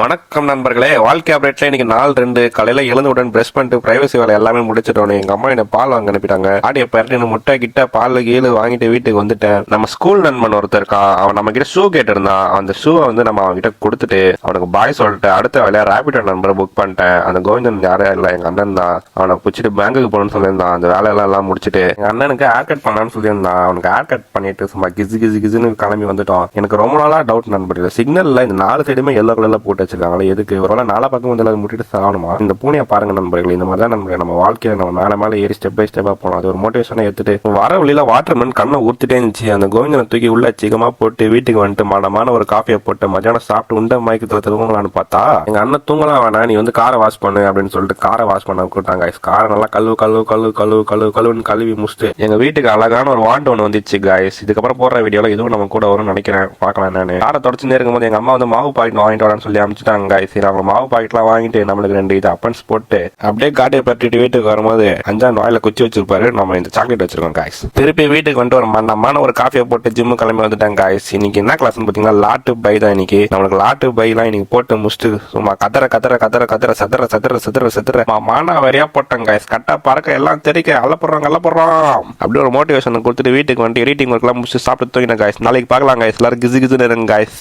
வணக்கம் நண்பர்களே, வாழ்க்கை அப்டேட்ல இன்னைக்கு நாள் 2 காலையில எழுந்தவுடன் பிரஷ் பண்ணிட்டு பிரைவசி வேலை எல்லாமே முடிச்சிட்டோம். எங்க அம்மா என்ன பால் வாங்க அனுப்பிட்டாங்க. ஆடிய பரட்டின முட்டை கிட்ட பால் கீழு வாங்கிட்டு வீட்டுக்கு வந்துட்டேன். நம்ம ஸ்கூல் நண்பன் ஒருத்தர் இருக்கான். அவன் நம்ம கிட்ட ஷூ கேட்டு இருந்தான். அந்த ஷூவை நம்ம அவன் கிட்ட கொடுத்துட்டு அவனுக்கு பாய் சொல்லிட்டு அடுத்த வேலையா ரேபிடோ நம்பரை புக் பண்ணிட்டேன். அந்த கோவிந்தன் யாரும் இல்ல, எங்க அண்ணன் தான். அவனை பிடிச்சிட்டு பேங்குக்கு போகணும்னு சொல்லியிருந்தான். அந்த வேலையெல்லாம் முடிச்சுட்டு எங்க அண்ணனுக்கு ஹேர் கட் பண்ணலான்னு சொல்லியிருந்தான். அவனுக்கு ஹேர் கட் பண்ணிட்டு சும்மா கிசுன்னு கிளம்பி வந்துட்டோம். எனக்கு ரொம்ப நாளா டவுட் நண்பர்கள், சிக்னல்ல இந்த 4 சைடுமே எல்லோ கலர்ல போட்டு வச்சிருக்காங்களே, எதுக்கு? ஒரு நாலா பக்கம் வந்து முட்டிட்டு சாகணுமா? இந்த பூனையை பாருங்க நண்பர்கள், இந்த மாதிரி தான் நம்ம வாழ்க்கையில நம்ம மேல ஏறி ஸ்டெப் பை ஸ்டெப்பா போனோம். அது ஒரு மோட்டிவேஷனை எடுத்துட்டு வர வழியில வாட்டர்மேன் கண்ணை ஊர்த்துட்டே இருந்துச்சு. அந்த கோவிந்தனை தூக்கி உள்ள சீக்கிரமா போட்டு வீட்டுக்கு வந்துட்டு மனமான ஒரு காஃபியை போட்டு மத்தியானம் சாப்பிட்டு உண்ட மயக்கத்துல தூங்கலான்னு பார்த்தா எங்க அண்ணன் தூங்கலாம் வேணா, நீ வந்து காரை வாஷ் பண்ணு அப்படின்னு சொல்லிட்டு காரை வாஷ் பண்ண கூட்டாங்க. காரை நல்லா கழுவுன்னு கழுவி முடிச்சுட்டு எங்க வீட்டுக்கு அழகான ஒரு வாண்டு ஒன்று வந்துச்சு காய்ஸ். இதுக்கப்புறம் போடுற வீடியோல இதுவும் நம்ம கூட வரும்னு நினைக்கிறேன். பார்க்கலாம். நான் காரை தொடச்சுட்டே இருக்கும்போது எங்க அம்மா வந்து மாவு பாக்கெட் வாங்கிட்டு வரேன்னு சொல்லி அனுப்பிச்சுட்டாங்க காய்ஸ். அவங்க மாவு பாக்கெட்லாம் வாங்கிட்டு நம்மளுக்கு 2 இது அப்பன்ஸ் போட்டு அப்படியே காட்டையை பற்றிட்டு வீட்டுக்கு வரும்போது 5ஆம் வாயில குச்சி வச்சிருப்பாரு. நம்ம இந்த சாக்லேட் வச்சிருக்கோம் காய்ஸ். திருப்பி வீட்டுக்கு வந்துட்டு ஒரு மண்டமான ஒரு காஃபியை போட்டு ஜிம்மு கிளம்பி வந்துட்டாங்க காய்ஸ். இன்னைக்கு என்ன கிளாஸ்னு பாத்தீங்கன்னா லாட்டு பை தான். இன்னைக்கு நம்மளுக்கு லாட்டு பைலாம் இன்னைக்கு போட்டு முடிச்சுட்டு சும்மா கதற மானா வரையா போட்டாங்க காய்ஸ். கட்டா பறக்க எல்லாம் தெரிக்க அள்ளப்படுறோம் அப்படியே ஒரு மோட்டிவேஷன் கொடுத்துட்டு வீட்டுக்கு வந்துட்டு எடிட்டிங் ஒர்க் எல்லாம் முடிச்சு சாப்பிட்டு தூங்கினேன் காய்ஸ். நாளைக்கு பார்க்கலாம் காய்ஸ். எல்லாரும் கிசுன்னு இருங்க காய்ஸ்.